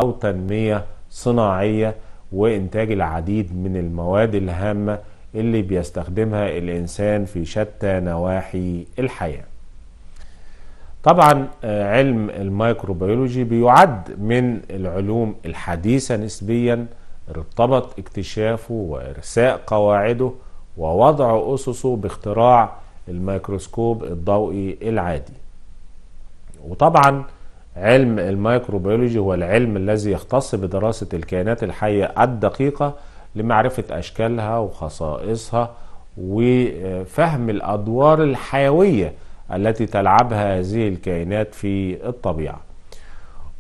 أو تنمية صناعية وإنتاج العديد من المواد الهامة اللي بيستخدمها الإنسان في شتى نواحي الحياة. طبعا علم الميكروبيولوجي بيعد من العلوم الحديثة نسبيا، ارتبط اكتشافه وإرساء قواعده ووضع أسسه باختراع الميكروسكوب الضوئي العادي. وطبعا علم الميكروبيولوجي هو العلم الذي يختص بدراسة الكائنات الحية الدقيقة لمعرفة أشكالها وخصائصها وفهم الأدوار الحيوية التي تلعبها هذه الكائنات في الطبيعة.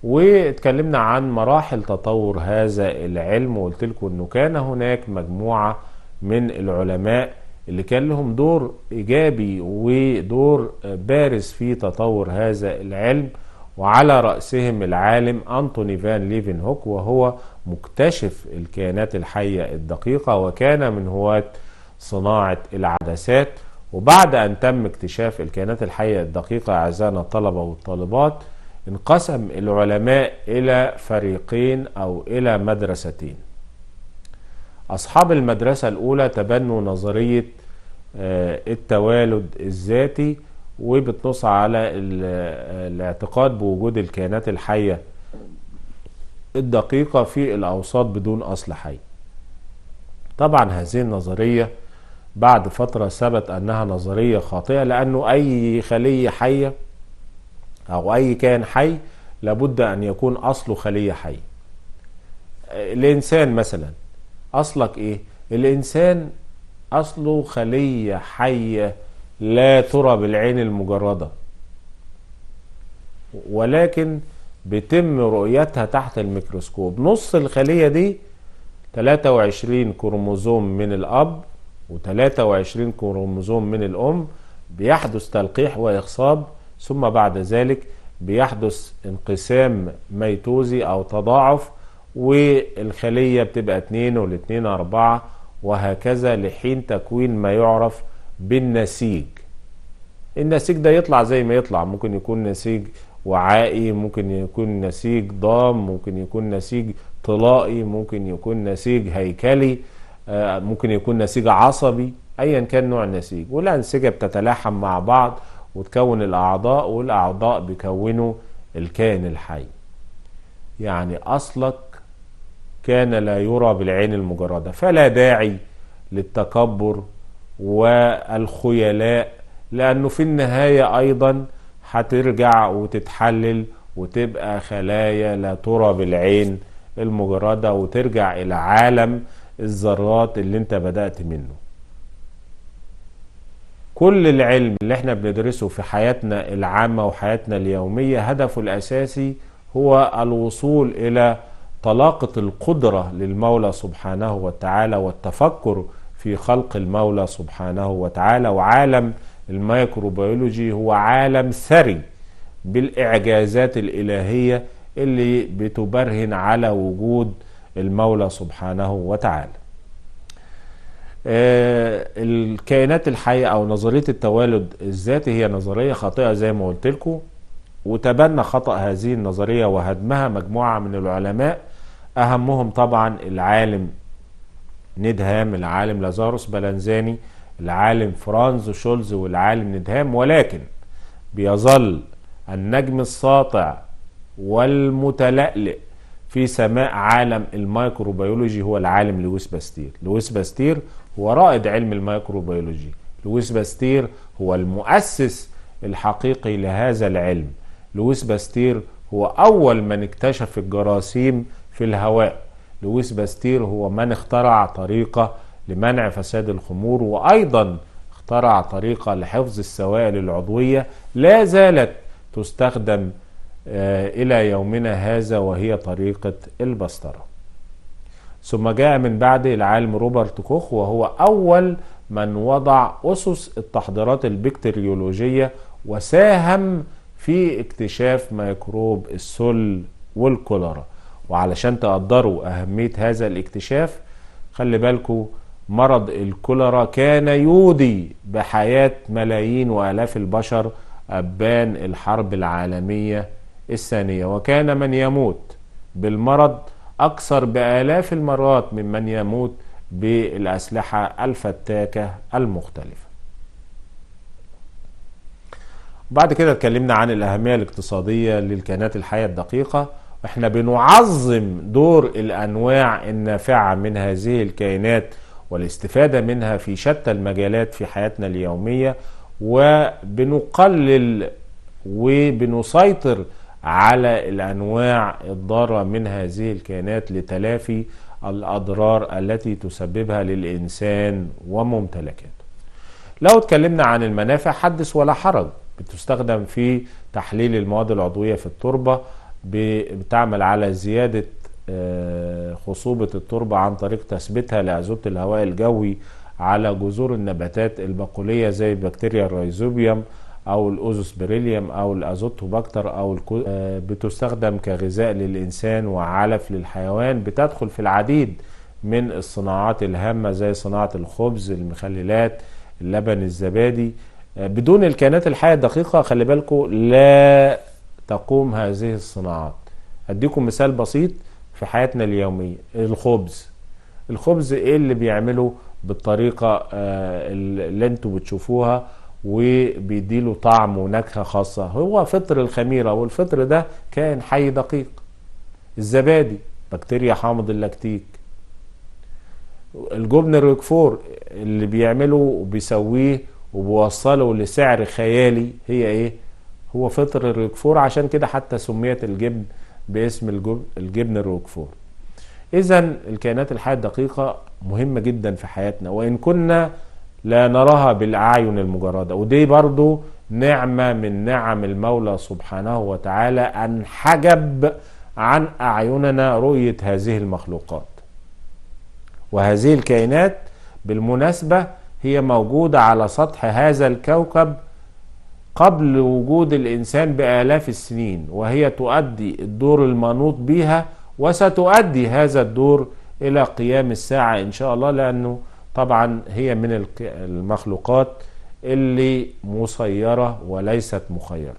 واتكلمنا عن مراحل تطور هذا العلم، وقلت لكم انه كان هناك مجموعة من العلماء اللي كان لهم دور ايجابي ودور بارز في تطور هذا العلم، وعلى رأسهم العالم أنتوني فان ليفنهوك، وهو مكتشف الكائنات الحية الدقيقة وكان من هواة صناعة العدسات. وبعد أن تم اكتشاف الكائنات الحية الدقيقة أعزائنا الطلبة والطالبات، انقسم العلماء إلى فريقين أو إلى مدرستين. أصحاب المدرسة الأولى تبنوا نظرية التوالد الذاتي، وبتنص على الاعتقاد بوجود الكائنات الحية الدقيقة في الأوساط بدون أصل حي. طبعا هذه النظرية بعد فترة ثبت أنها نظرية خاطئة، لأنه أي خلية حية أو أي كائن حي لابد أن يكون أصله خلية حية. الإنسان مثلا أصلك إيه؟ الإنسان أصله خلية حية لا ترى بالعين المجردة، ولكن بيتم رؤيتها تحت الميكروسكوب. نص الخلية دي 23 كروموزوم من الأب و23 كروموزوم من الأم، بيحدث تلقيح وإخصاب، ثم بعد ذلك بيحدث انقسام ميتوزي أو تضاعف، والخلية بتبقى 2 والاتنين 4 وهكذا لحين تكوين ما يعرف بالنسيج. النسيج ده يطلع زي ما يطلع، ممكن يكون نسيج وعائي، ممكن يكون نسيج ضام، ممكن يكون نسيج طلائي، ممكن يكون نسيج هيكلي، ممكن يكون نسيج عصبي، ايا كان نوع النسيج. والانسجه بتتلاحم مع بعض وتكون الاعضاء، والاعضاء بيكونوا الكائن الحي. يعني اصلك كان لا يرى بالعين المجرده، فلا داعي للتكبر والخيلاء، لانه في النهايه ايضا هترجع وتتحلل وتبقى خلايا لا ترى بالعين المجردة، وترجع إلى عالم الذرات اللي انت بدأت منه. كل العلم اللي احنا بندرسه في حياتنا العامة وحياتنا اليومية هدفه الأساسي هو الوصول إلى طلاقة القدرة للمولى سبحانه وتعالى والتفكر في خلق المولى سبحانه وتعالى. وعالم الميكروبيولوجي هو عالم ثري بالإعجازات الإلهية اللي بتبرهن على وجود المولى سبحانه وتعالى. الكائنات الحية أو نظرية التوالد الذاتي هي نظرية خاطئة زي ما قلت لكم، وتبنى خطأ هذه النظرية وهدمها مجموعة من العلماء، أهمهم طبعا العالم ندهام، العالم لازاروس بلانزاني، العالم فرانز شولز، والعالم ندهام. ولكن بيظل النجم الساطع والمتلألئ في سماء عالم الميكروبيولوجي هو العالم لويس باستير. لويس باستير هو رائد علم الميكروبيولوجي، لويس باستير هو المؤسس الحقيقي لهذا العلم. لويس باستير هو أول من اكتشف الجراثيم في الهواء. لويس باستير هو من اخترع طريقة لمنع فساد الخمور، وأيضا اخترع طريقة لحفظ السوائل العضوية لا زالت تستخدم إلى يومنا هذا، وهي طريقة البسطرة. ثم جاء من بعده العالم روبرت كوخ، وهو أول من وضع أسس التحضيرات البكتيريولوجية وساهم في اكتشاف ميكروب السل والكوليرا. وعلشان تقدروا أهمية هذا الاكتشاف، خلي بالكم مرض الكوليرا كان يودي بحياة ملايين وآلاف البشر أبان الحرب العالمية الثانية، وكان من يموت بالمرض أكثر بآلاف المرات ممن يموت بالأسلحة الفتاكة المختلفة. بعد كده اتكلمنا عن الأهمية الاقتصادية للكائنات الحية الدقيقة. احنا بنعظم دور الأنواع النافعة من هذه الكائنات والاستفادة منها في شتى المجالات في حياتنا اليومية، وبنقلل وبنسيطر على الأنواع الضارة من هذه الكائنات لتلافي الأضرار التي تسببها للإنسان وممتلكاته. لو اتكلمنا عن المنافع حدث ولا حرج. بتستخدم في تحليل المواد العضوية في التربة، بتعمل على زيادة خصوبة التربة عن طريق تثبيتها لأزوت الهواء الجوي على جذور النباتات البقولية زي بكتيريا الرايزوبيوم أو الأوزوسبيريليوم أو الأزوتوباكتر أو بتستخدم كغذاء للإنسان وعلف للحيوان. بتدخل في العديد من الصناعات الهامة زي صناعة الخبز، المخللات، اللبن، الزبادي. بدون الكائنات الحية الدقيقة خلي بالكم لا تقوم هذه الصناعات. هديكم مثال بسيط في حياتنا اليومية. الخبز ايه اللي بيعمله بالطريقة اللي انتوا بتشوفوها وبيديله طعم ونكهة خاصة؟ هو فطر الخميرة، والفطر ده كائن حي دقيق. الزبادي بكتيريا حامض اللاكتيك. الجبن الروكفور اللي بيعمله وبيسويه وبوصله لسعر خيالي هي ايه؟ هو فطر الروكفور، عشان كده حتى سميت الجبن باسم الجبن الروكفور. اذا الكائنات الحية الدقيقة مهمة جدا في حياتنا، وان كنا لا نراها بالاعين المجردة. ودي برضو نعمة من نعم المولى سبحانه وتعالى ان حجب عن اعيننا رؤية هذه المخلوقات. وهذه الكائنات بالمناسبة هي موجودة على سطح هذا الكوكب قبل وجود الإنسان بآلاف السنين، وهي تؤدي الدور المنوط بها وستؤدي هذا الدور إلى قيام الساعة إن شاء الله، لأنه طبعا هي من المخلوقات اللي مسيرة وليست مخيرة.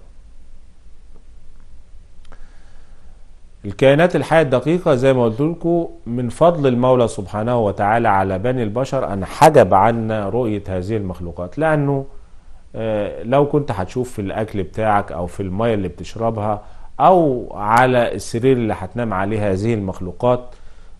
الكائنات الحية الدقيقة زي ما قلت لكم من فضل المولى سبحانه وتعالى على بني البشر أن حجب عنا رؤية هذه المخلوقات، لأنه لو كنت هتشوف في الأكل بتاعك أو في المية اللي بتشربها أو على السرير اللي هتنام عليه هذه المخلوقات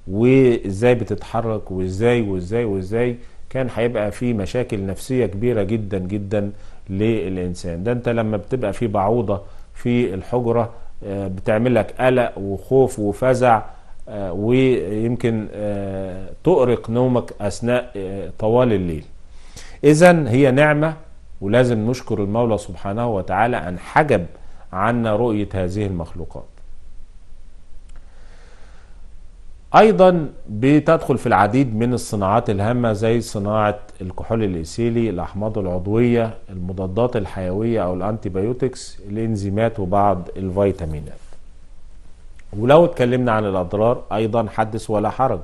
وإزاي بتتحرك وإزاي كان هيبقى في مشاكل نفسية كبيرة جدا جدا للإنسان. ده أنت لما بتبقى في بعوضة في الحجرة بتعمل لك قلق وخوف وفزع، ويمكن تؤرق نومك أثناء طوال الليل. إذن هي نعمة، ولازم نشكر المولى سبحانه وتعالى أن حجب عنا رؤية هذه المخلوقات. أيضا بتدخل في العديد من الصناعات الهامة زي صناعة الكحول الإيثيلي، الأحماض العضوية، المضادات الحيوية أو الأنتيبيوتكس، الإنزيمات، وبعض الفيتامينات. ولو اتكلمنا عن الأضرار أيضا حدث ولا حرج.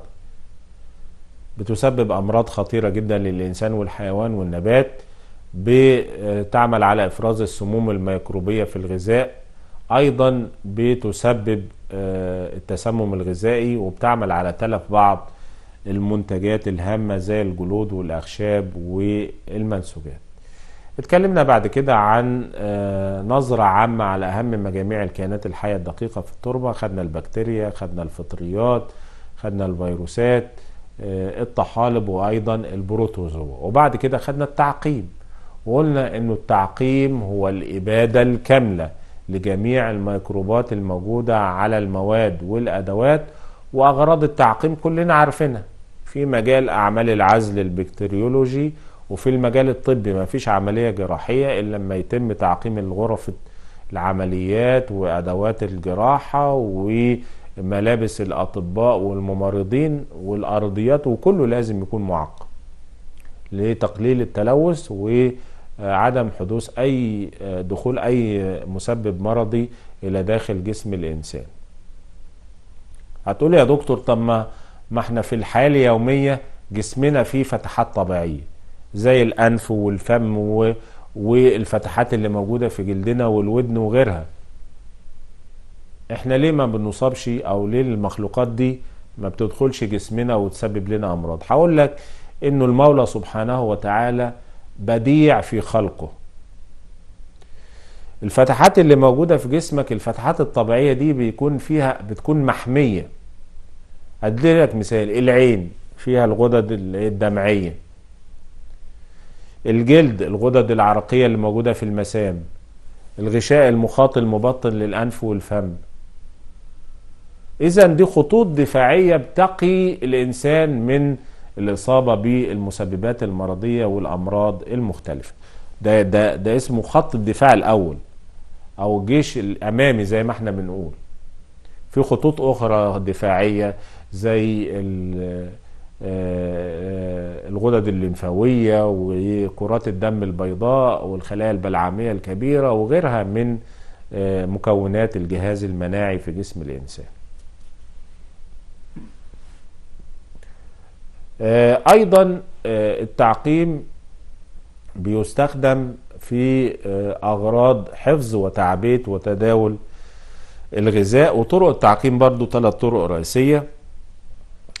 بتسبب أمراض خطيرة جدا للإنسان والحيوان والنبات، بتعمل على إفراز السموم الميكروبية في الغذاء، أيضا بتسبب التسمم الغذائي، وبتعمل على تلف بعض المنتجات الهامة زي الجلود والأخشاب والمنسوجات. اتكلمنا بعد كده عن نظرة عامة على أهم مجاميع الكائنات الحية الدقيقة في التربة. خدنا البكتيريا، خدنا الفطريات، خدنا الفيروسات، الطحالب، وأيضا البروتوزوا. وبعد كده خدنا التعقيم، وقلنا انه التعقيم هو الإبادة الكاملة لجميع الميكروبات الموجودة على المواد والأدوات. وأغراض التعقيم كلنا عارفينها في مجال أعمال العزل البكتيريولوجي، وفي المجال الطبي ما فيش عملية جراحية إلا لما يتم تعقيم الغرف العمليات وأدوات الجراحة وملابس الأطباء والممرضين والأرضيات، وكله لازم يكون معقم لتقليل التلوث وعدم حدوث أي دخول أي مسبب مرضي إلى داخل جسم الإنسان. هتقول يا دكتور طب ما احنا في الحياة اليومية جسمنا فيه فتحات طبيعية زي الأنف والفم والفتحات اللي موجودة في جلدنا والودن وغيرها. احنا ليه ما بنصابش، او ليه المخلوقات دي ما بتدخلش جسمنا وتسبب لنا امراض؟ هقول لك انه المولى سبحانه وتعالى بديع في خلقه. الفتحات اللي موجودة في جسمك، الفتحات الطبيعية دي بتكون محمية. ادي لك مثال: العين فيها الغدد الدمعية، الجلد الغدد العرقية اللي موجودة في المسام، الغشاء المخاطي المبطن للأنف والفم. إذا دي خطوط دفاعية بتقي الإنسان من الإصابة بالمسببات المرضية والأمراض المختلفة. ده اسمه خط الدفاع الأول، أو الجيش الأمامي زي ما احنا بنقول. في خطوط أخرى دفاعية زي الغدد الليمفاوية وكرات الدم البيضاء والخلايا البلعمية الكبيرة وغيرها من مكونات الجهاز المناعي في جسم الإنسان. أيضا التعقيم بيستخدم في أغراض حفظ وتعبئة وتداول الغذاء. وطرق التعقيم برضو 3 طرق رئيسية: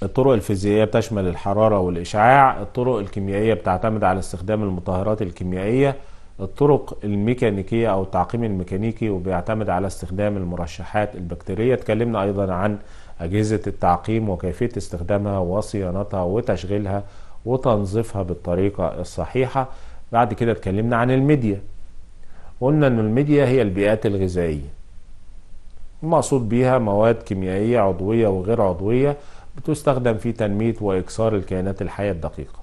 الطرق الفيزيائية بتشمل الحرارة والإشعاع، الطرق الكيميائية بتعتمد على استخدام المطهرات الكيميائية، الطرق الميكانيكية أو التعقيم الميكانيكي وبيعتمد على استخدام المرشحات البكتيرية. اتكلمنا أيضا عن أجهزة التعقيم وكيفية استخدامها وصيانتها وتشغيلها وتنظيفها بالطريقة الصحيحة. بعد كده اتكلمنا عن الميديا، قلنا أن الميديا هي البيئات الغذائية، المقصود بيها مواد كيميائية عضوية وغير عضوية بتستخدم في تنمية وإكسار الكائنات الحية الدقيقة.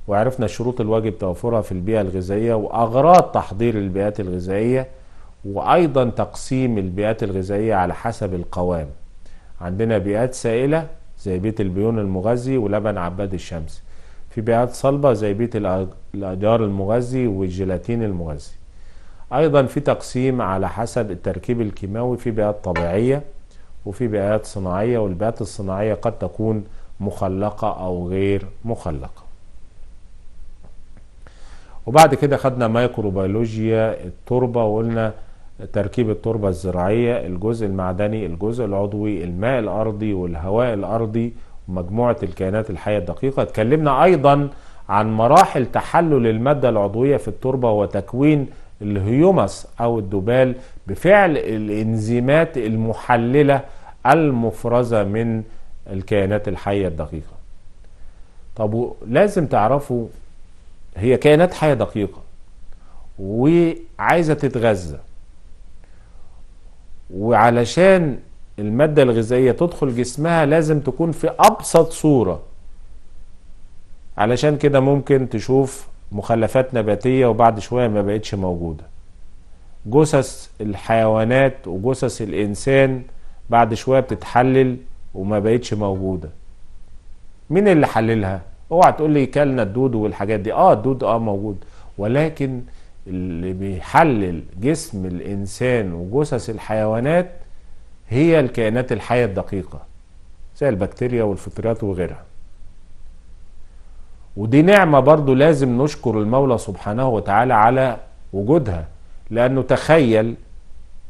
وعرفنا الشروط الواجب توفرها في البيئة الغذائية وأغراض تحضير البيئات الغذائية، وأيضا تقسيم البيئات الغذائية على حسب القوام. عندنا بيئات سائلة زي بيئة البيون المغذي ولبن عباد الشمس، في بيئات صلبة زي بيئة الأجار المغذي والجيلاتين المغذي. أيضا في تقسيم على حسب التركيب الكيماوي، في بيئات طبيعية وفي بيئات صناعية، والبيئات الصناعية قد تكون مخلقة أو غير مخلقة. وبعد كده خدنا ميكروبيولوجيا التربة، وقلنا تركيب التربة الزراعية: الجزء المعدني، الجزء العضوي، الماء الأرضي والهواء الأرضي ومجموعة الكائنات الحية الدقيقة. اتكلمنا أيضا عن مراحل تحلل المادة العضوية في التربة وتكوين الهيومس أو الذبال بفعل الإنزيمات المحللة المفرزة من الكائنات الحية الدقيقة. طب لازم تعرفوا هي كائنات حية دقيقة وعايزة تتغذى، وعلشان المادة الغذائية تدخل جسمها لازم تكون في أبسط صورة. علشان كده ممكن تشوف مخلفات نباتية وبعد شوية ما بقتش موجودة. جثث الحيوانات وجثث الإنسان بعد شوية بتتحلل وما بقتش موجودة. مين اللي حللها؟ اوعى تقول لي كلنا الدود والحاجات دي. الدود موجود، ولكن اللي بيحلل جسم الإنسان وجثث الحيوانات هي الكائنات الحية الدقيقة زي البكتيريا والفطريات وغيرها. ودي نعمة برضو لازم نشكر المولى سبحانه وتعالى على وجودها، لأنه تخيل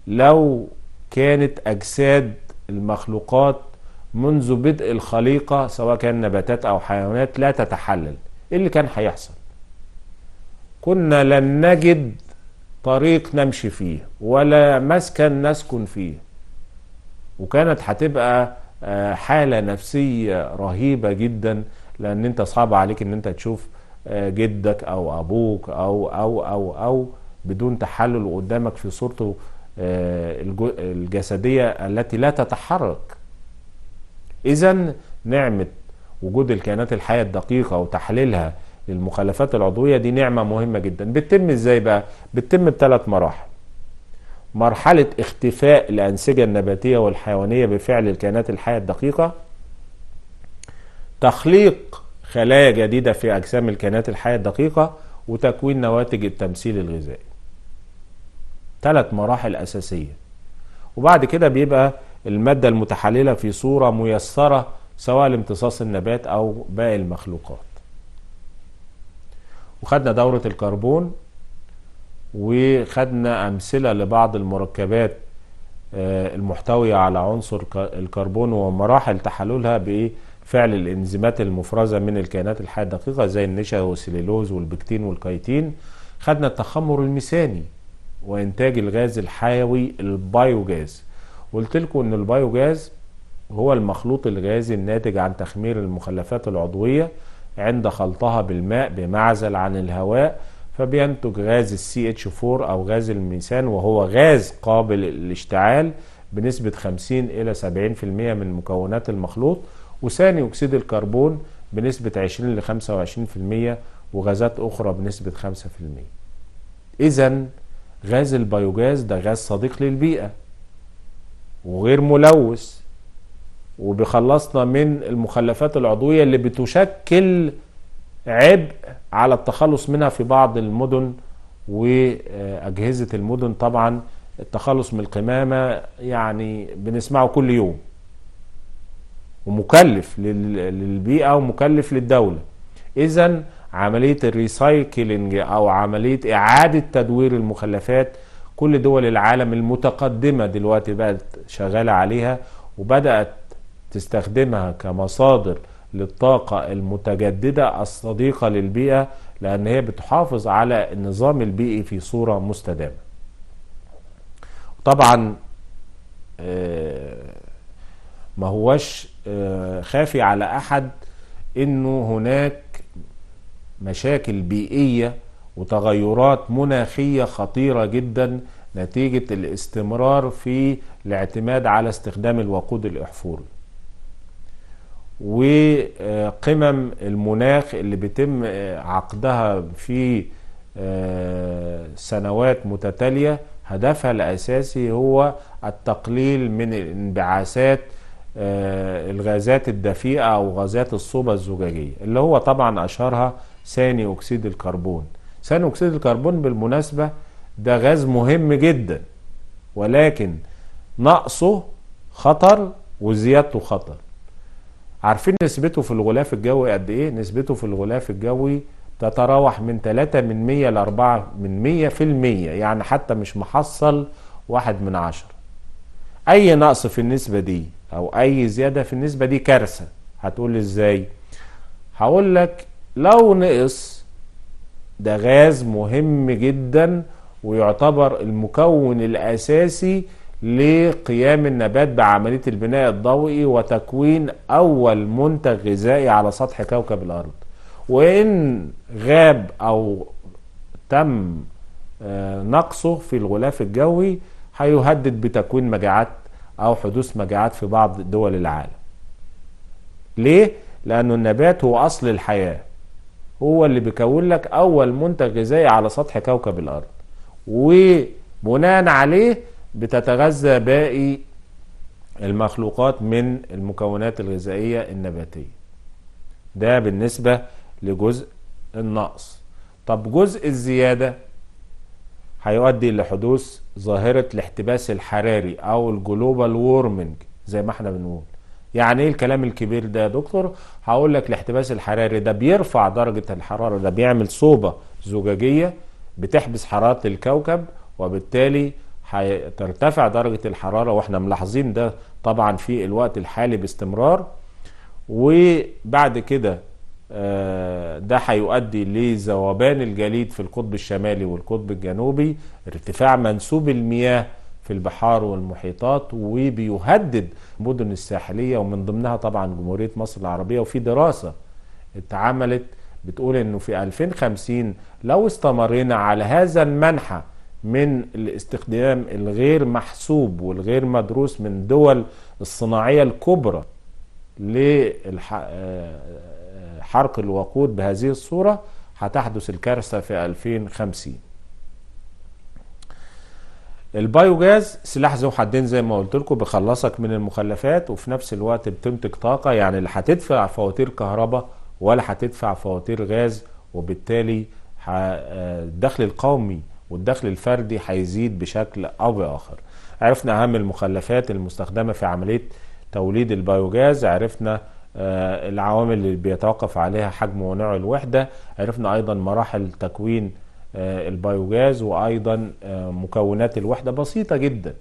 لو كانت أجساد المخلوقات منذ بدء الخليقة سواء كان نباتات أو حيوانات لا تتحلل، إيه اللي كان هيحصل؟ كنا لن نجد طريق نمشي فيه ولا مسكن نسكن فيه، وكانت هتبقى حالة نفسية رهيبة جدا، لأن أنت صعب عليك أن أنت تشوف جدك أو أبوك أو بدون تحلل قدامك في صورته الجسدية التي لا تتحرك. إذن نعمة وجود الكائنات الحية الدقيقة وتحليلها للمخلفات العضوية دي نعمة مهمة جدا. بتتم إزاي بقى؟ بتتم ب3 مراحل. مرحلة اختفاء الأنسجة النباتية والحيوانية بفعل الكائنات الحية الدقيقة، تخليق خلايا جديدة في أجسام الكائنات الحية الدقيقة، وتكوين نواتج التمثيل الغذائي. 3 مراحل أساسية. وبعد كده بيبقى المادة المتحللة في صورة ميسرة سواء لامتصاص النبات أو باقي المخلوقات. وخدنا دورة الكربون، وخدنا أمثلة لبعض المركبات المحتوية على عنصر الكربون ومراحل تحللها بفعل الانزيمات المفرزة من الكائنات الحية الدقيقة زي النشا والسليلوز والبكتين والكيتين. خدنا التخمر الميثاني وإنتاج الغاز الحيوي البايوجاز. قلت لكم إن البايوجاز هو المخلوط الغازي الناتج عن تخمير المخلفات العضوية عند خلطها بالماء بمعزل عن الهواء، فبينتج غاز CH4 أو غاز الميثان، وهو غاز قابل للاشتعال بنسبة 50 إلى 70% من مكونات المخلوط، وثاني أكسيد الكربون بنسبة 20 ل 25%، وغازات أخرى بنسبة 5%. إذن غاز البيوجاز ده غاز صديق للبيئة وغير ملوث، وبيخلصنا من المخلفات العضوية اللي بتشكل عبء على التخلص منها في بعض المدن وأجهزة المدن. طبعا التخلص من القمامة يعني بنسمعه كل يوم، ومكلف للبيئة ومكلف للدولة. إذن عملية الريسايكلينج أو عملية إعادة تدوير المخلفات كل دول العالم المتقدمة دلوقتي بقت شغالة عليها، وبدأت تستخدمها كمصادر للطاقة المتجددة الصديقة للبيئة، لأن هي بتحافظ على النظام البيئي في صورة مستدامة. طبعا ما هوش خافي على أحد إنه هناك مشاكل بيئية وتغيرات مناخية خطيرة جدا نتيجة الاستمرار في الاعتماد على استخدام الوقود الأحفوري، وقمم المناخ اللي بيتم عقدها في سنوات متتالية هدفها الأساسي هو التقليل من انبعاثات الغازات الدفيئة أو غازات الصوبة الزجاجية، اللي هو طبعا أشهرها ثاني أكسيد الكربون. ثاني أكسيد الكربون بالمناسبة ده غاز مهم جدا، ولكن نقصه خطر وزيادته خطر. عارفين نسبته في الغلاف الجوي قد ايه؟ نسبته في الغلاف الجوي تتراوح من 3% ل 4%، يعني حتى مش محصل 1/10. اي نقص في النسبة دي او اي زيادة في النسبة دي كارثة. هتقول ازاي؟ هقول لك لو نقص، ده غاز مهم جدا ويعتبر المكون الاساسي لقيام النبات بعملية البناء الضوئي وتكوين أول منتج غذائي على سطح كوكب الأرض. وإن غاب أو تم نقصه في الغلاف الجوي هيهدد بتكوين مجاعات أو حدوث مجاعات في بعض دول العالم. ليه؟ لأنه النبات هو أصل الحياة، هو اللي بيكون لك أول منتج غذائي على سطح كوكب الأرض، وبناء عليه بتتغذى باقي المخلوقات من المكونات الغذائية النباتية. ده بالنسبة لجزء النقص. طب جزء الزيادة هيؤدي لحدوث ظاهرة الاحتباس الحراري أو الجلوبال وورمنج زي ما احنا بنقول. يعني ايه الكلام الكبير ده يا دكتور؟ هقول لك الاحتباس الحراري ده بيرفع درجة الحرارة، ده بيعمل صوبة زجاجية بتحبس حرارة الكوكب، وبالتالي هترتفع درجة الحرارة، واحنا ملاحظين ده طبعا في الوقت الحالي باستمرار. وبعد كده ده هيؤدي لذوبان الجليد في القطب الشمالي والقطب الجنوبي، ارتفاع منسوب المياه في البحار والمحيطات، وبيهدد المدن الساحلية ومن ضمنها طبعا جمهورية مصر العربية. وفي دراسة اتعملت بتقول انه في 2050 لو استمرينا على هذا المنحى من الاستخدام الغير محسوب والغير مدروس من الدول الصناعية الكبرى لحرق الوقود بهذه الصورة، هتحدث الكارثة في 2050. البايوجاز سلاح ذو حدين زي ما قلت لكم، بيخلصك من المخلفات وفي نفس الوقت بتنتج طاقة، يعني لا هتدفع فواتير كهرباء ولا هتدفع فواتير غاز، وبالتالي الدخل القومي والدخل الفردي هيزيد بشكل او باخر. عرفنا اهم المخلفات المستخدمة في عملية توليد البايوجاز، عرفنا العوامل اللي بيتوقف عليها حجم ونوع الوحدة، عرفنا ايضا مراحل تكوين البايوجاز، وايضا مكونات الوحدة بسيطة جدا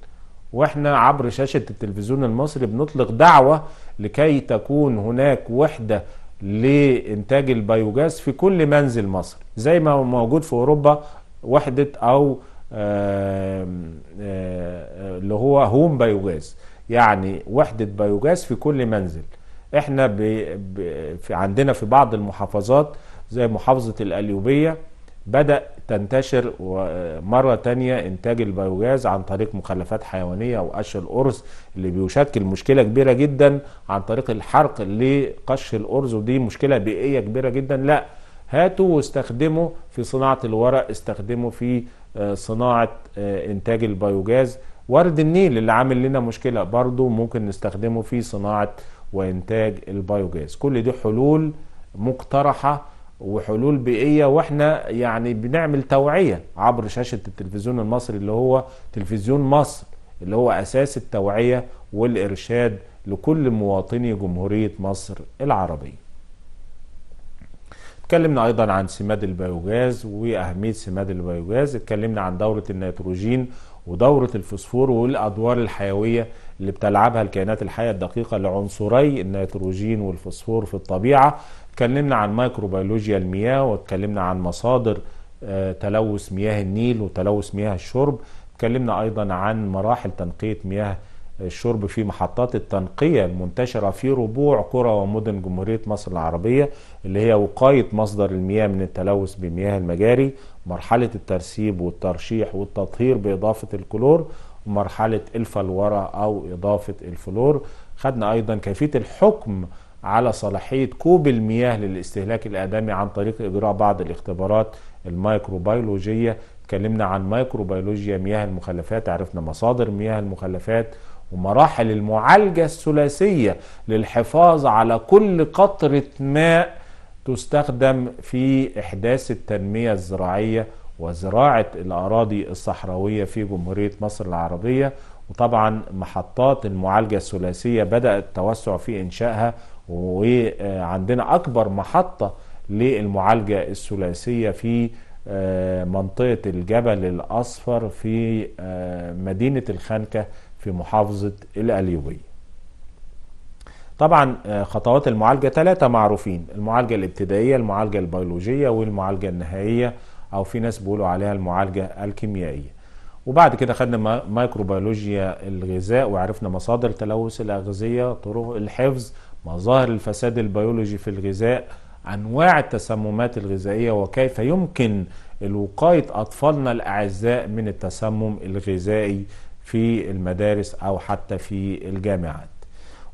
واحنا عبر شاشة التلفزيون المصري بنطلق دعوة لكي تكون هناك وحدة لإنتاج البيوجاز في كل منزل مصري، زي ما موجود في أوروبا وحدة أو اللي هو هوم بيوجاز، يعني وحدة بيوجاز في كل منزل. احنا عندنا في بعض المحافظات زي محافظة القليوبية بدأ تنتشر مرة تانية إنتاج البيوجاز عن طريق مخلفات حيوانية أو قش الأرز، اللي بيشكل مشكلة كبيرة جدا عن طريق الحرق لقش الأرز، ودي مشكلة بيئية كبيرة جدا. لا، هاتوا واستخدموا في صناعة الورق، استخدموا في صناعة إنتاج البيوجاز. ورد النيل اللي عامل لنا مشكلة برضو ممكن نستخدمه في صناعة وإنتاج البيوجاز. كل دي حلول مقترحة وحلول بيئية، واحنا يعني بنعمل توعية عبر شاشة التلفزيون المصري اللي هو تلفزيون مصر، اللي هو أساس التوعية والإرشاد لكل مواطني جمهورية مصر العربية. اتكلمنا ايضا عن سماد البيوجاز واهمية سماد البيوجاز، اتكلمنا عن دورة النيتروجين ودورة الفوسفور والادوار الحيوية اللي بتلعبها الكائنات الحية الدقيقة لعنصري النيتروجين والفوسفور في الطبيعة. اتكلمنا عن ميكروبيولوجيا المياه، واتكلمنا عن مصادر تلوث مياه النيل وتلوث مياه الشرب. اتكلمنا ايضا عن مراحل تنقية مياه الشرب في محطات التنقية المنتشرة في ربوع قرى ومدن جمهورية مصر العربية، اللي هي وقاية مصدر المياه من التلوث بمياه المجاري، مرحلة الترسيب والترشيح والتطهير بإضافة الكلور، ومرحلة الفلورة أو إضافة الفلور. خدنا أيضا كيفية الحكم على صلاحية كوب المياه للاستهلاك الآدمي عن طريق إجراء بعض الاختبارات الميكروبيولوجية. اتكلمنا عن ميكروبيولوجيا مياه المخلفات، عرفنا مصادر مياه المخلفات ومراحل المعالجة الثلاثية للحفاظ على كل قطرة ماء تستخدم في إحداث التنمية الزراعية وزراعة الأراضي الصحراوية في جمهورية مصر العربية. وطبعا محطات المعالجة الثلاثية بدأ التوسع في إنشائها، وعندنا أكبر محطة للمعالجة الثلاثية في منطقة الجبل الأصفر في مدينة الخنكة في محافظة القليوبية. طبعا خطوات المعالجة 3 معروفين: المعالجة الابتدائية، المعالجة البيولوجية، والمعالجة النهائية، أو في ناس بيقولوا عليها المعالجة الكيميائية. وبعد كده خدنا ميكروبيولوجيا الغذاء، وعرفنا مصادر تلوث الأغذية، طرق الحفظ، مظاهر الفساد البيولوجي في الغذاء، أنواع التسممات الغذائية، وكيف يمكن الوقاية أطفالنا الأعزاء من التسمم الغذائي في المدارس أو حتى في الجامعات.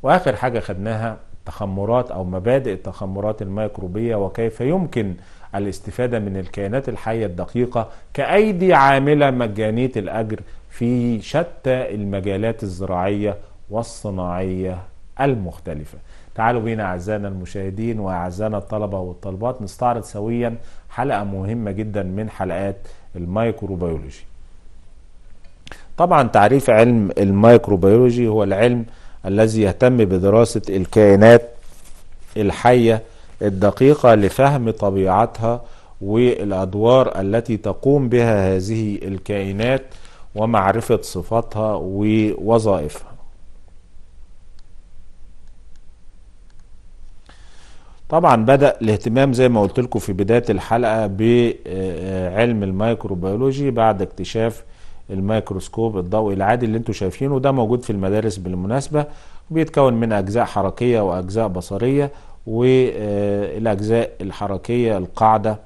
وآخر حاجة خدناها تخمرات أو مبادئ التخمرات الميكروبية، وكيف يمكن الاستفادة من الكائنات الحية الدقيقة كأيدي عاملة مجانية الأجر في شتى المجالات الزراعية والصناعية المختلفة. تعالوا بينا أعزائنا المشاهدين وأعزائنا الطلبة والطالبات نستعرض سويا حلقة مهمة جدا من حلقات الميكروبيولوجي. طبعا تعريف علم الميكروبيولوجي هو العلم الذي يهتم بدراسة الكائنات الحية الدقيقة لفهم طبيعتها والأدوار التي تقوم بها هذه الكائنات ومعرفة صفاتها ووظائفها. طبعا بدأ الاهتمام زي ما قلت لكم في بداية الحلقة بعلم الميكروبيولوجي بعد اكتشاف الميكروسكوب الضوئي العادي اللي انتم شايفينه، ده موجود في المدارس بالمناسبة، بيتكون من أجزاء حركية وأجزاء بصرية. والأجزاء الحركية القاعدة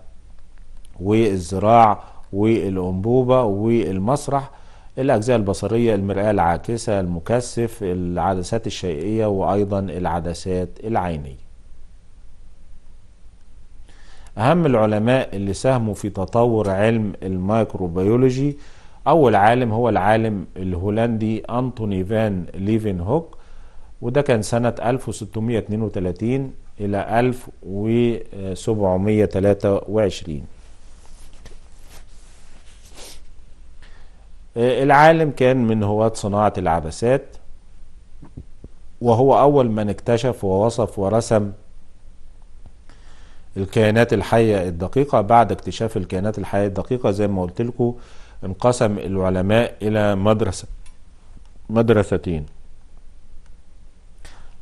والذراع والأنبوبة والمسرح. الأجزاء البصرية المرآة العاكسة، المكثف، العدسات الشيئية، وأيضا العدسات العينية. أهم العلماء اللي ساهموا في تطور علم الميكروبيولوجي، أول عالم هو العالم الهولندي أنتوني فان ليفنهوك، وده كان سنة 1632 إلى 1723. العالم كان من هواة صناعة العدسات، وهو أول من اكتشف ووصف ورسم الكائنات الحية الدقيقة. بعد اكتشاف الكائنات الحية الدقيقة زي ما قلت لكم انقسم العلماء إلى مدرستين.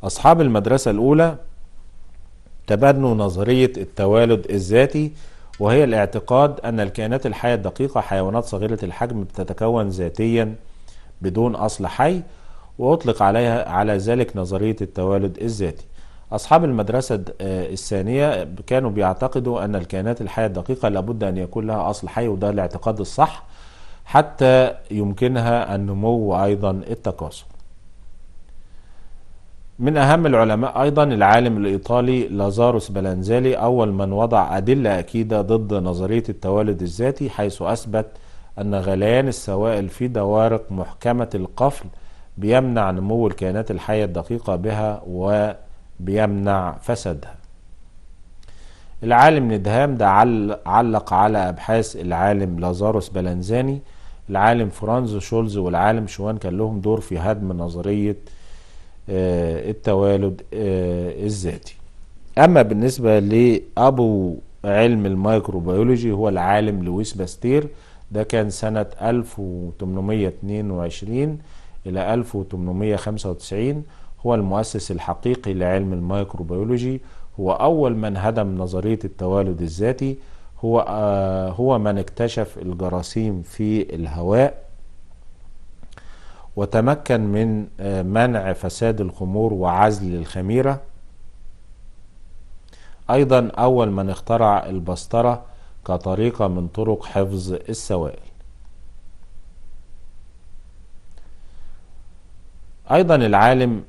أصحاب المدرسة الأولى تبنوا نظرية التوالد الذاتي، وهي الاعتقاد أن الكائنات الحية الدقيقة حيوانات صغيرة الحجم بتتكون ذاتيا بدون أصل حي، وأطلق على ذلك نظرية التوالد الذاتي. أصحاب المدرسة الثانية كانوا بيعتقدوا أن الكائنات الحية الدقيقة لابد أن يكون لها أصل حي، وده الاعتقاد الصح، حتى يمكنها النمو وأيضا التكاثر. من أهم العلماء أيضا العالم الإيطالي لازاروس بلانزالي، أول من وضع أدلة أكيدة ضد نظرية التوالد الذاتي، حيث أثبت أن غليان السوائل في دوارق محكمة القفل بيمنع نمو الكائنات الحية الدقيقة بها وبيمنع فسادها. العالم ندهام ده علق على أبحاث العالم لازاروس بلانزاني. العالم فرانز شولز والعالم شوان كان لهم دور في هدم نظرية التوالد الذاتي. أما بالنسبة لأبو علم الميكروبيولوجي هو العالم لويس باستير، ده كان سنة 1822 إلى 1895. هو المؤسس الحقيقي لعلم الميكروبيولوجي، هو أول من هدم نظرية التوالد الذاتي. هو من اكتشف الجراثيم في الهواء، وتمكن من منع فساد الخمور وعزل الخميرة. أيضا أول من اخترع البسطرة كطريقة من طرق حفظ السوائل. أيضا العالم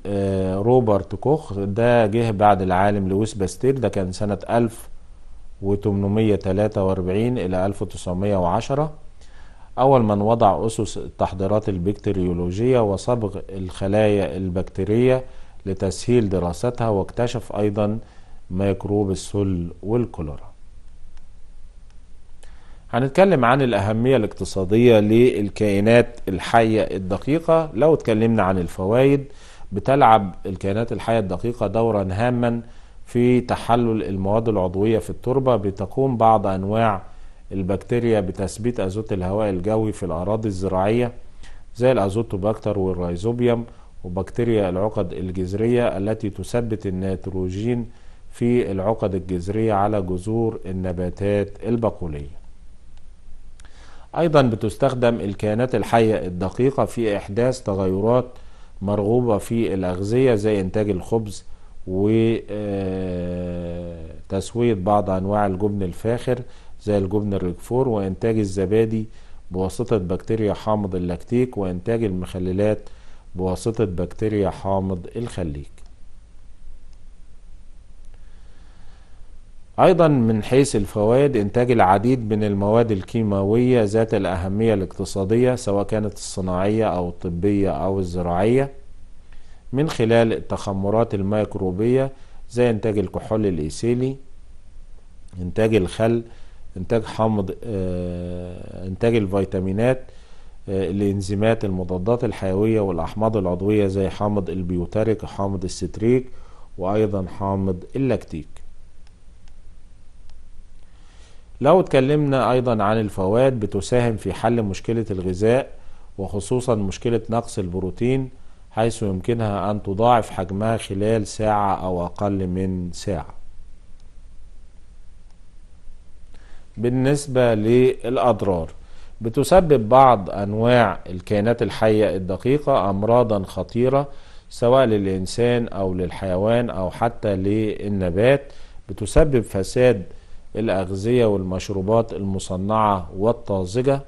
روبرت كوخ، ده جه بعد العالم لويس باستير، ده كان سنة 1843 إلى 1910. أول من وضع أسس التحضيرات البكتيريولوجية وصبغ الخلايا البكتيرية لتسهيل دراستها، واكتشف أيضا ميكروب السل والكوليرا. هنتكلم عن الأهمية الاقتصادية للكائنات الحية الدقيقة. لو اتكلمنا عن الفوائد، بتلعب الكائنات الحية الدقيقة دورا هاما في تحلل المواد العضوية في التربة. بتقوم بعض أنواع البكتيريا بتثبيت أزوت الهواء الجوي في الأراضي الزراعية، زي الأزوتوباكتر والرايزوبيوم، وبكتيريا العقد الجذرية التي تثبت النيتروجين في العقد الجذرية على جذور النباتات البقولية. أيضا بتستخدم الكائنات الحية الدقيقة في إحداث تغيرات مرغوبة في الأغذية، زي إنتاج الخبز وتسوية بعض أنواع الجبن الفاخر زي الجبن الريكفور، وإنتاج الزبادي بواسطة بكتيريا حامض اللاكتيك، وإنتاج المخللات بواسطة بكتيريا حامض الخليك. أيضا من حيث الفوائد، إنتاج العديد من المواد الكيماوية ذات الأهمية الاقتصادية، سواء كانت الصناعية أو الطبية أو الزراعية، من خلال التخمرات الميكروبية، زي إنتاج الكحول الإيثيلي، إنتاج الخل، إنتاج حامض إنتاج الفيتامينات، الإنزيمات، المضادات الحيوية، والأحماض العضوية زي حامض البيوتريك، حامض الستريك، وأيضا حامض اللاكتيك. لو اتكلمنا أيضا عن الفوائد، بتساهم في حل مشكلة الغذاء، وخصوصا مشكلة نقص البروتين، حيث يمكنها أن تضاعف حجمها خلال ساعة أو أقل من ساعة. بالنسبة للأضرار، بتسبب بعض أنواع الكائنات الحية الدقيقة أمراضا خطيرة، سواء للإنسان أو للحيوان أو حتى للنبات. بتسبب فساد الأغذية والمشروبات المصنعة والطازجة.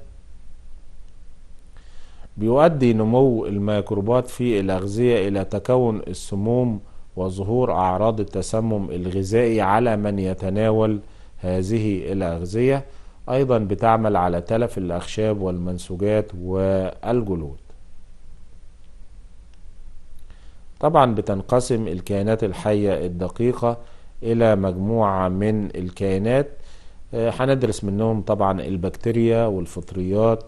بيؤدي نمو الميكروبات في الأغذية إلى تكون السموم وظهور أعراض التسمم الغذائي على من يتناول هذه الأغذية. أيضا بتعمل على تلف الأخشاب والمنسوجات والجلود. طبعا بتنقسم الكائنات الحية الدقيقة إلى مجموعة من الكائنات، هندرس منهم طبعا البكتيريا والفطريات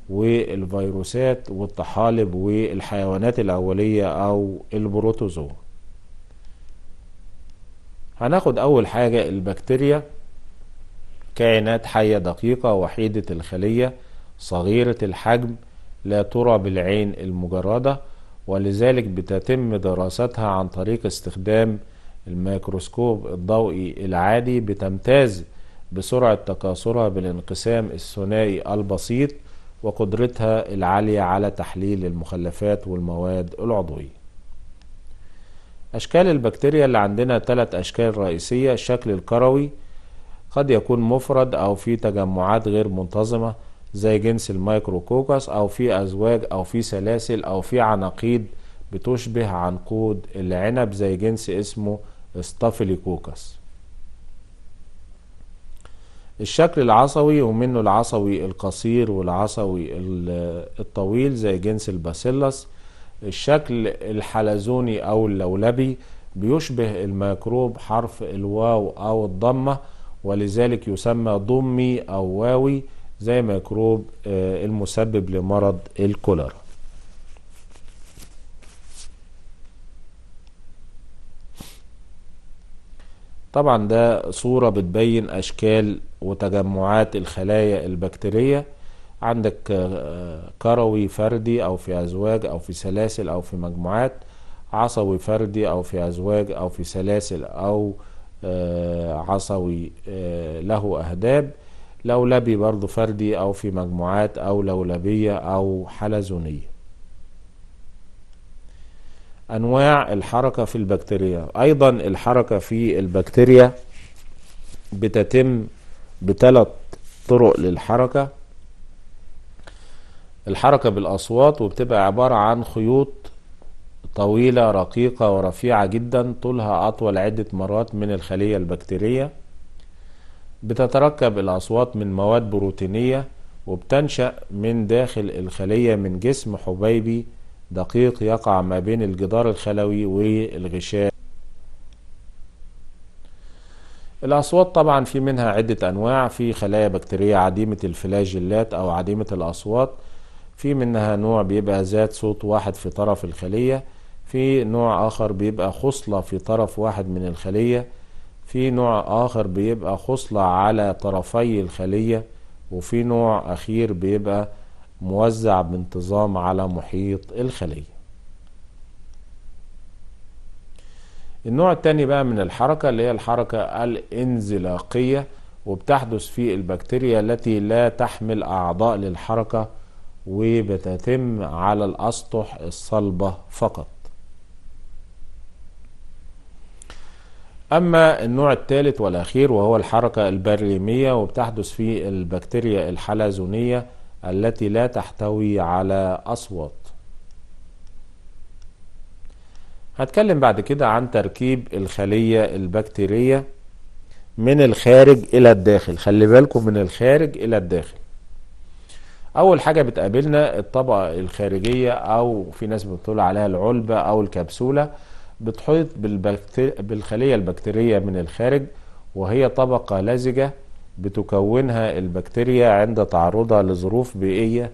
والفيروسات والطحالب والحيوانات الأولية أو البروتوزوا. هناخد أول حاجة البكتيريا. كائنات حية دقيقة وحيدة الخلية، صغيرة الحجم، لا ترى بالعين المجردة، ولذلك بتتم دراستها عن طريق استخدام الميكروسكوب الضوئي العادي. بتمتاز بسرعة تكاثرها بالانقسام الثنائي البسيط وقدرتها العالية على تحليل المخلفات والمواد العضوية. أشكال البكتيريا اللي عندنا 3 أشكال رئيسية. الشكل الكروي قد يكون مفرد أو في تجمعات غير منتظمة زي جنس الميكروكوكس، أو في أزواج أو في سلاسل أو في عناقيد بتشبه عنقود العنب زي جنس اسمه ستافيلوكوكس. الشكل العصوي ومنه العصوي القصير والعصوي الطويل زي جنس الباسيلس. الشكل الحلزوني أو اللولبي بيشبه الميكروب حرف الواو أو الضمة، ولذلك يسمى ضمي أو واوي زي ميكروب المسبب لمرض الكوليرا. طبعا ده صورة بتبين أشكال وتجمعات الخلايا البكتيرية. عندك كروي فردي أو في أزواج أو في سلاسل أو في مجموعات، عصوي فردي أو في أزواج أو في سلاسل أو عصوي له أهداب، لولبي برضو فردي أو في مجموعات أو لولبية أو حلزونية. أنواع الحركة في البكتيريا. أيضا الحركة في البكتيريا بتتم ب3 طرق للحركة. الحركة بالأصوات، وبتبقى عبارة عن خيوط طويلة رقيقة ورفيعة جدا طولها أطول عدة مرات من الخلية البكتيرية. بتتركب الأصوات من مواد بروتينية، وبتنشأ من داخل الخلية من جسم حبيبي دقيق يقع ما بين الجدار الخلوي والغشاء. الأصوات طبعا في منها عدة أنواع. في خلايا بكتيرية عديمة الفلاجيلات أو عديمة الأصوات، في منها نوع بيبقى ذات صوت واحد في طرف الخلية، في نوع آخر بيبقى خصلة في طرف واحد من الخلية، في نوع آخر بيبقى خصلة على طرفي الخلية، وفي نوع أخير بيبقى موزع بانتظام على محيط الخلية. النوع التاني بقى من الحركة اللي هي الحركة الانزلاقية، وبتحدث في البكتيريا التي لا تحمل أعضاء للحركة، وبتتم على الأسطح الصلبة فقط. أما النوع الثالث والأخير وهو الحركة البريمية، وبتحدث في البكتيريا الحلزونية التي لا تحتوي على أصوات. هتكلم بعد كده عن تركيب الخلية البكتيرية من الخارج إلى الداخل. خلي بالكم من الخارج إلى الداخل. أول حاجة بتقابلنا الطبقة الخارجية، أو في ناس بتقول عليها العلبة أو الكبسولة، بتحيط بالخلية البكتيرية من الخارج، وهي طبقة لزجة بتكونها البكتيريا عند تعرضها لظروف بيئية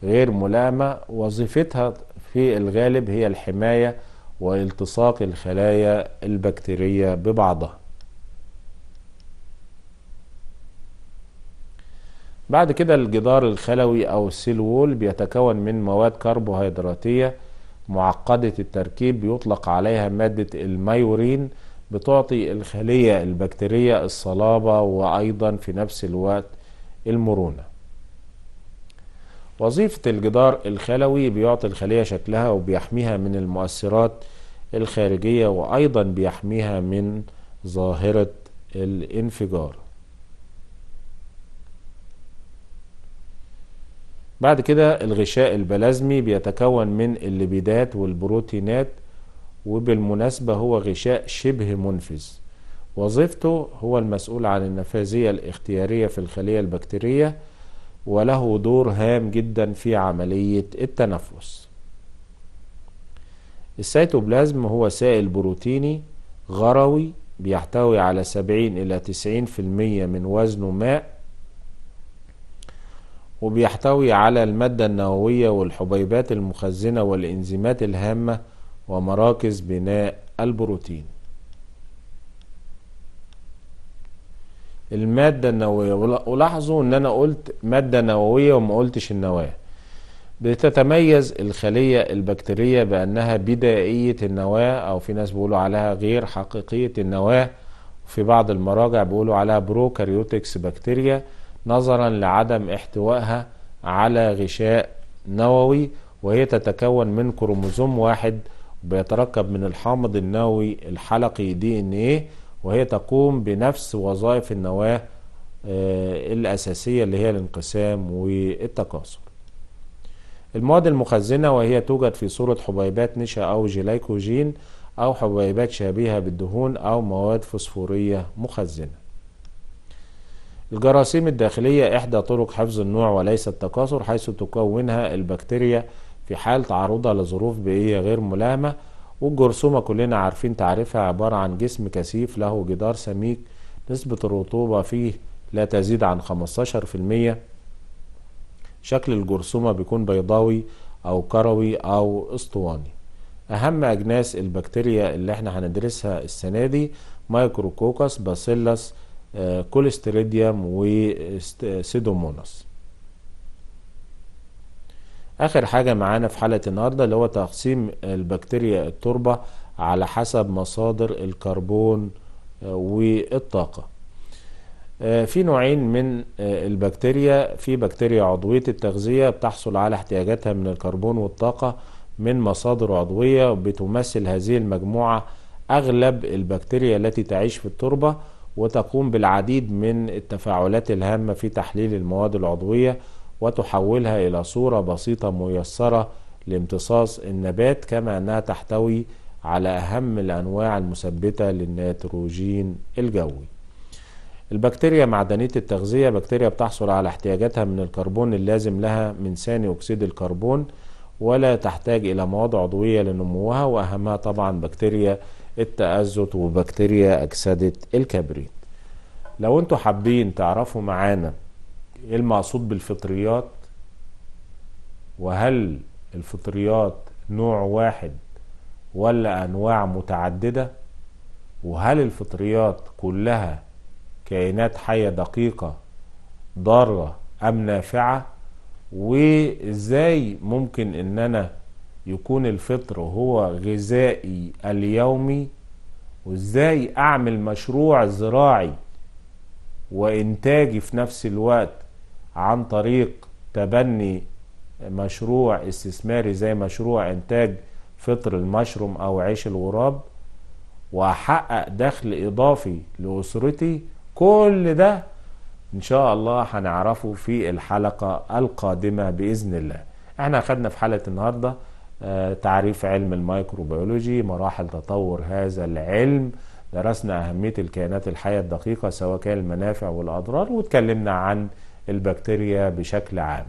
غير ملائمة. وظيفتها في الغالب هي الحماية والتصاق الخلايا البكتيرية ببعضها. بعد كده الجدار الخلوي أو السيل وول بيتكون من مواد كربوهيدراتية معقدة التركيب بيطلق عليها مادة الميورين، بتعطي الخلية البكتيرية الصلابة وأيضا في نفس الوقت المرونة. وظيفة الجدار الخلوي بيعطي الخلية شكلها وبيحميها من المؤثرات الخارجية، وأيضا بيحميها من ظاهرة الانفجار. بعد كده الغشاء البلازمي بيتكون من الليبيدات والبروتينات، وبالمناسبة هو غشاء شبه منفذ. وظيفته هو المسؤول عن النفاذية الاختيارية في الخلية البكتيرية، وله دور هام جدا في عملية التنفس. السيتوبلازم هو سائل بروتيني غروي بيحتوي على 70 إلى 90% من وزنه ماء، وبيحتوي على المادة النووية والحبيبات المخزنة والإنزيمات الهامة ومراكز بناء البروتين. المادة النووية، ولاحظوا ان انا قلت مادة نووية وما قلتش النواة. بتتميز الخلية البكتيرية بأنها بدائية النواة، أو في ناس بيقولوا عليها غير حقيقية النواة، في بعض المراجع بيقولوا عليها بروكاريوتكس بكتيريا، نظرا لعدم احتوائها على غشاء نووي، وهي تتكون من كروموزوم واحد بيتركب من الحامض النووي الحلقي DNA، وهي تقوم بنفس وظائف النواة الأساسية اللي هي الانقسام والتكاثر. المواد المخزنة وهي توجد في صورة حبيبات نشا أو جلايكوجين، أو حبيبات شبيهة بالدهون، أو مواد فوسفورية مخزنة. الجراثيم الداخلية إحدى طرق حفظ النوع وليس التكاثر، حيث تكونها البكتيريا في حال تعرضها لظروف بيئية غير ملائمة. والجرثومة كلنا عارفين تعريفها، عبارة عن جسم كثيف له جدار سميك نسبة الرطوبة فيه لا تزيد عن 15%. شكل الجرثومة بيكون بيضاوي أو كروي أو اسطواني. أهم أجناس البكتيريا اللي احنا هندرسها السنة دي مايكروكوكس، باسيلس، كوليستريديوم، وسيدوموناس. آخر حاجة معانا في حلقة النهاردة اللي هو تقسيم البكتيريا التربة على حسب مصادر الكربون والطاقة. في نوعين من البكتيريا. في بكتيريا عضوية التغذية بتحصل على احتياجاتها من الكربون والطاقة من مصادر عضوية، وبتمثل هذه المجموعة أغلب البكتيريا التي تعيش في التربة، وتقوم بالعديد من التفاعلات الهامة في تحليل المواد العضوية وتحولها إلى صورة بسيطة ميسرة لامتصاص النبات، كما أنها تحتوي على أهم الأنواع المثبتة للنيتروجين الجوي. البكتيريا معدنية التغذية بكتيريا بتحصل على احتياجاتها من الكربون اللازم لها من ثاني أكسيد الكربون، ولا تحتاج إلى مواد عضوية لنموها، وأهمها طبعا بكتيريا التأزت وبكتيريا أكسدة الكبريت. لو انتوا حابين تعرفوا معانا ايه المقصود بالفطريات، وهل الفطريات نوع واحد ولا أنواع متعددة، وهل الفطريات كلها كائنات حية دقيقة ضارة أم نافعة، وإزاي ممكن إن أنا يكون الفطر هو غذائي اليومي، وإزاي أعمل مشروع زراعي وإنتاجي في نفس الوقت عن طريق تبني مشروع استثماري زي مشروع إنتاج فطر المشروم أو عيش الغراب، وأحقق دخل إضافي لأسرتي. كل ده إن شاء الله هنعرفه في الحلقة القادمة بإذن الله. احنا أخدنا في حلقة النهاردة تعريف علم الميكروبيولوجي، مراحل تطور هذا العلم، درسنا أهمية الكائنات الحية الدقيقة سواء كان المنافع والأضرار، واتكلمنا عن البكتيريا بشكل عام.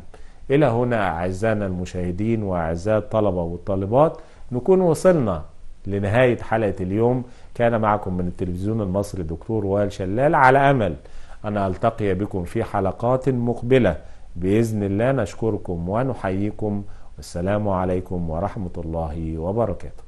إلى هنا أعزائنا المشاهدين وأعزائي الطلبة والطالبات نكون وصلنا لنهاية حلقة اليوم. كان معكم من التلفزيون المصري دكتور وائل شلال، على أمل أن ألتقي بكم في حلقات مقبلة بإذن الله. نشكركم ونحييكم، والسلام عليكم ورحمة الله وبركاته.